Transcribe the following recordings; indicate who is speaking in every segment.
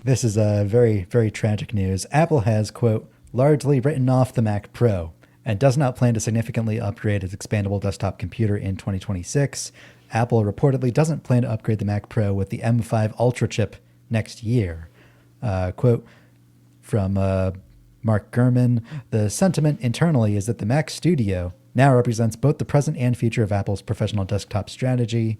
Speaker 1: This is a very, very tragic news. Apple has, quote, largely written off the Mac Pro and does not plan to significantly upgrade its expandable desktop computer in 2026. Apple reportedly doesn't plan to upgrade the Mac Pro with the M5 Ultra chip next year. Quote from Mark Gurman, the sentiment internally is that the Mac Studio now represents both the present and future of Apple's professional desktop strategy.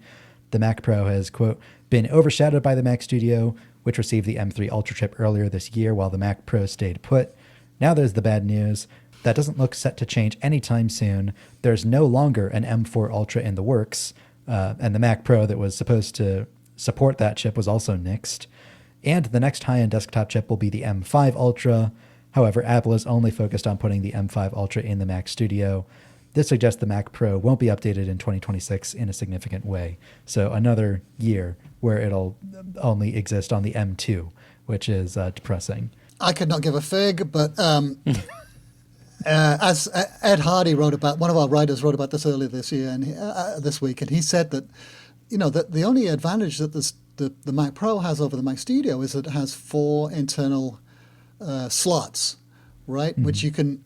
Speaker 1: The Mac Pro has, quote, been overshadowed by the Mac Studio, which received the M3 Ultra chip earlier this year while the Mac Pro stayed put. Now there's the bad news. That doesn't look set to change anytime soon. There's no longer an M4 Ultra in the works, and the Mac Pro that was supposed to support that chip was also nixed. And the next high-end desktop chip will be the M5 Ultra. However, Apple is only focused on putting the M5 Ultra in the Mac Studio. This suggests the Mac Pro won't be updated in 2026 in a significant way. So another year where it'll only exist on the M2, which is depressing.
Speaker 2: I could not give a fig, but as Ed Hardy wrote about, one of our writers wrote about this earlier this year and this week, and he said that, that the only advantage that the Mac Pro has over the Mac Studio is that it has 4 internal slots, right? Mm-hmm. Which you can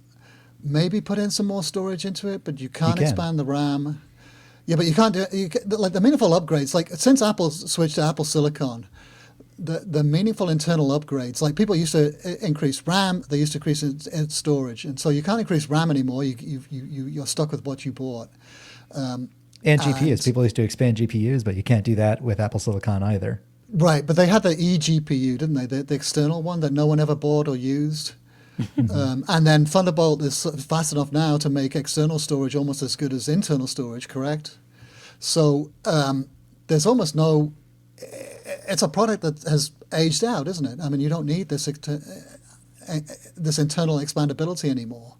Speaker 2: maybe put in some more storage into it, but you can't expand the RAM. Yeah, but you can't do like the meaningful upgrades. Like since Apple switched to Apple Silicon, the meaningful internal upgrades, like people used to increase RAM, they used to increase in storage, and so you can't increase RAM anymore. You're stuck with what you bought.
Speaker 1: And GPUs, people used to expand GPUs, but you can't do that with Apple Silicon either.
Speaker 2: Right, but they had the eGPU, didn't they? The external one that no one ever bought or used. And then Thunderbolt is fast enough now to make external storage almost as good as internal storage, correct? So there's almost no... It's a product that has aged out, isn't it? I mean, you don't need this internal expandability anymore.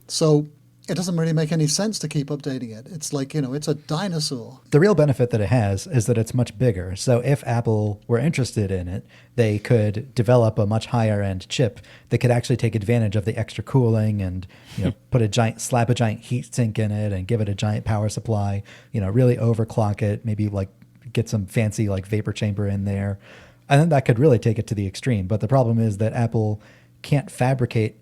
Speaker 2: So it doesn't really make any sense to keep updating it. It's like, it's a dinosaur.
Speaker 1: The real benefit that it has is that it's much bigger. So if Apple were interested in it, they could develop a much higher end chip that could actually take advantage of the extra cooling and, slap a giant heat sink in it and give it a giant power supply, really overclock it, maybe like get some fancy like vapor chamber in there. And then that could really take it to the extreme. But the problem is that Apple can't fabricate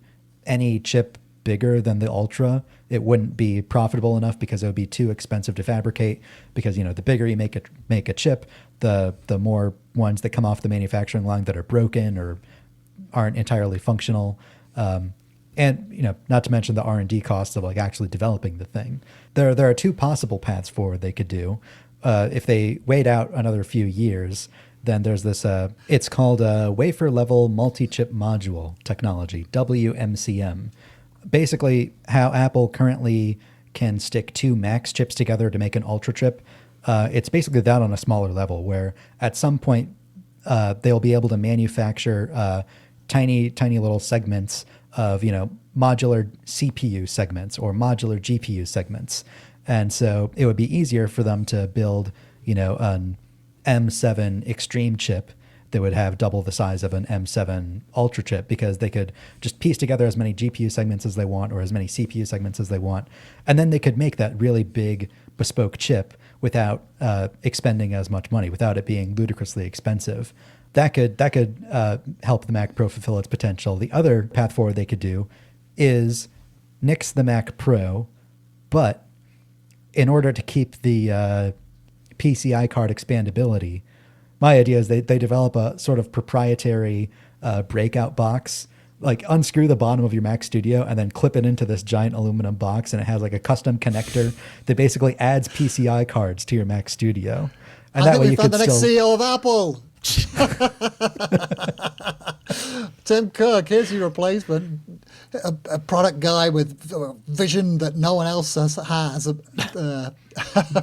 Speaker 1: any chip bigger than the Ultra. It wouldn't be profitable enough because it would be too expensive to fabricate, because the bigger you make a chip, the more ones that come off the manufacturing line that are broken or aren't entirely functional, and not to mention the R&D costs of like actually developing the thing. There are 2 possible paths forward they could do. If they wait out another few years, then there's this, it's called wafer level multi-chip module technology, WMCM. Basically, how Apple currently can stick 2 Max chips together to make an Ultra chip, it's basically that on a smaller level, where at some point they'll be able to manufacture tiny little segments of modular CPU segments or modular GPU segments, and so it would be easier for them to build an M7 Extreme chip that would have double the size of an M7 Ultra chip, because they could just piece together as many GPU segments as they want or as many CPU segments as they want. And then they could make that really big bespoke chip without expending as much money, without it being ludicrously expensive. That could help the Mac Pro fulfill its potential. The other path forward they could do is nix the Mac Pro, but in order to keep the PCI card expandability, my idea is they develop a sort of proprietary breakout box, like unscrew the bottom of your Mac Studio and then clip it into this giant aluminum box, and it has like a custom connector that basically adds PCI cards to your Mac Studio. And
Speaker 2: I think we found the next CEO of Apple. Tim Cook, here's your replacement. A product guy with vision that no one else has.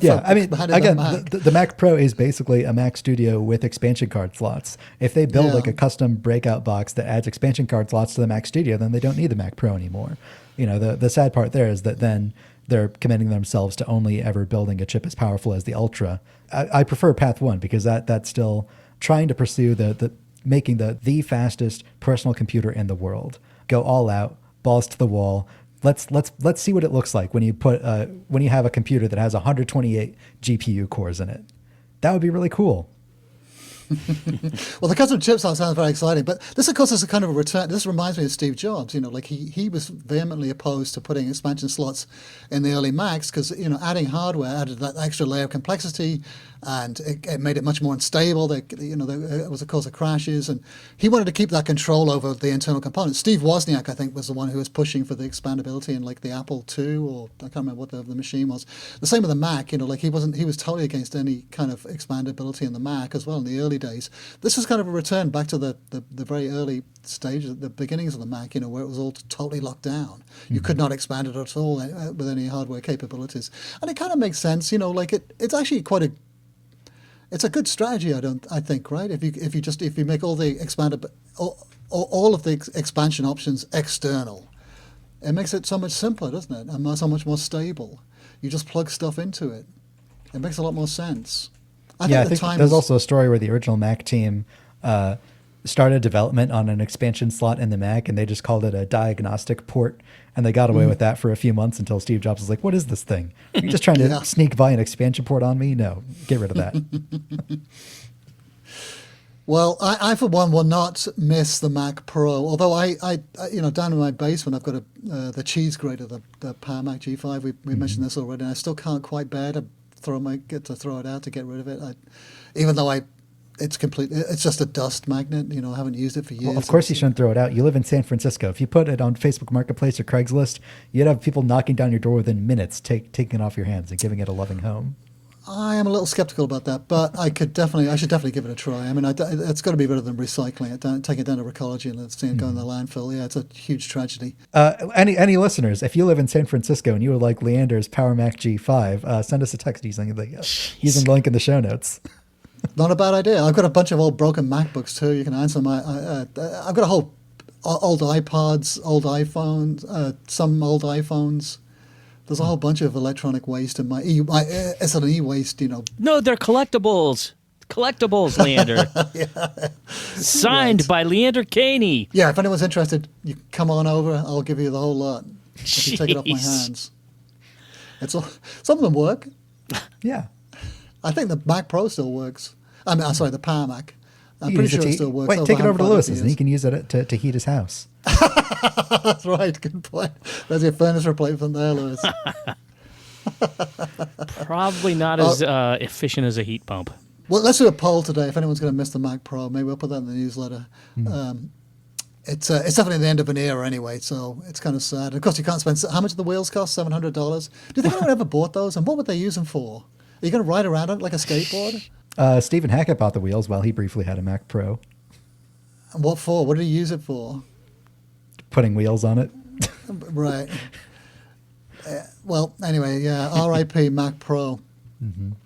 Speaker 1: Yeah, I mean, again, the Mac Pro is basically a Mac Studio with expansion card slots. If they build like a custom breakout box that adds expansion card slots to the Mac Studio, then they don't need the Mac Pro anymore. The sad part there is that then they're committing themselves to only ever building a chip as powerful as the Ultra. I prefer path 1 because that's still trying to pursue the making the fastest personal computer in the world. Go all out, balls to the wall. Let's see what it looks like when you have a computer that has 128 GPU cores in it. That would be really cool.
Speaker 2: Well, the custom chip sounds very exciting, but this, of course, is a kind of a return. This reminds me of Steve Jobs. Like he was vehemently opposed to putting expansion slots in the early Macs because adding hardware added that extra layer of complexity, and it made it much more unstable. It was a cause of crashes, and he wanted to keep that control over the internal components. Steve Wozniak, I think, was the one who was pushing for the expandability in like the Apple II, or I can't remember what the machine was. The same with the Mac. Like he was totally against any kind of expandability in the Mac as well in the early days. This is kind of a return back to the very early stages, the beginnings of the Mac, where it was all totally locked down. You could not expand it at all with any hardware capabilities, and it kind of makes sense. Like it's actually it's a good strategy. I think, right? If you make all the all of the expansion options external, it makes it so much simpler, doesn't it? And so much more stable. You just plug stuff into it. It makes a lot more sense.
Speaker 1: I think there's also a story where the original Mac team started development on an expansion slot in the Mac, and they just called it a diagnostic port, and they got away with that for a few months until Steve Jobs was like, "What is this thing? Are you just trying to sneak by an expansion port on me? No, get rid of that."
Speaker 2: Well, I for one will not miss the Mac Pro. Although I down in my basement I've got the cheese grater, the Power Mac G5. We mentioned this already, and I still can't quite bear to throw it out to get rid of it. Even though it's just a dust magnet. I haven't used it for years.
Speaker 1: Well, of course you shouldn't throw it out. You live in San Francisco. If you put it on Facebook Marketplace or Craigslist, you'd have people knocking down your door within minutes, taking it off your hands and giving it a loving home.
Speaker 2: I am a little skeptical about that, but I should definitely give it a try. I mean, it's got to be better than recycling it, take it down to Recology and seeing it go in the landfill. Yeah, it's a huge tragedy.
Speaker 1: Any listeners, if you live in San Francisco and you would like Leander's Power Mac G5, send us a text using the link in the show notes.
Speaker 2: Not a bad idea. I've got a bunch of old broken MacBooks too. You can answer I've got a whole old iPods, old iPhones, some old iPhones. There's a whole bunch of electronic waste in my e-waste,
Speaker 3: No, they're collectibles. Collectibles, Leander. Signed by Leander Caney.
Speaker 2: Yeah, if anyone's interested, you come on over. I'll give you the whole lot. If you take it off my hands. Some of them work.
Speaker 1: Yeah.
Speaker 2: I think the Mac Pro still works. Sorry, the Power Mac. I'm pretty sure it still works.
Speaker 1: Wait, take it over to Lewis's and he can use it to heat his house.
Speaker 2: That's right. Good point. There's your furnace replacement there, Lewis.
Speaker 3: Probably not as efficient as a heat pump.
Speaker 2: Well, let's do a poll today. If anyone's going to miss the Mac Pro, maybe we'll put that in the newsletter. It's definitely the end of an era anyway, so it's kind of sad. Of course, you can't spend... How much do the wheels cost? $700? Do you think anyone ever bought those? And what would they use them for? Are you going to ride around on it like a skateboard?
Speaker 1: Stephen Hackett bought the wheels while he briefly had a Mac Pro.
Speaker 2: And what for? What did he use it for?
Speaker 1: Putting wheels on it.
Speaker 2: Right. Well, anyway, yeah, RIP Mac Pro.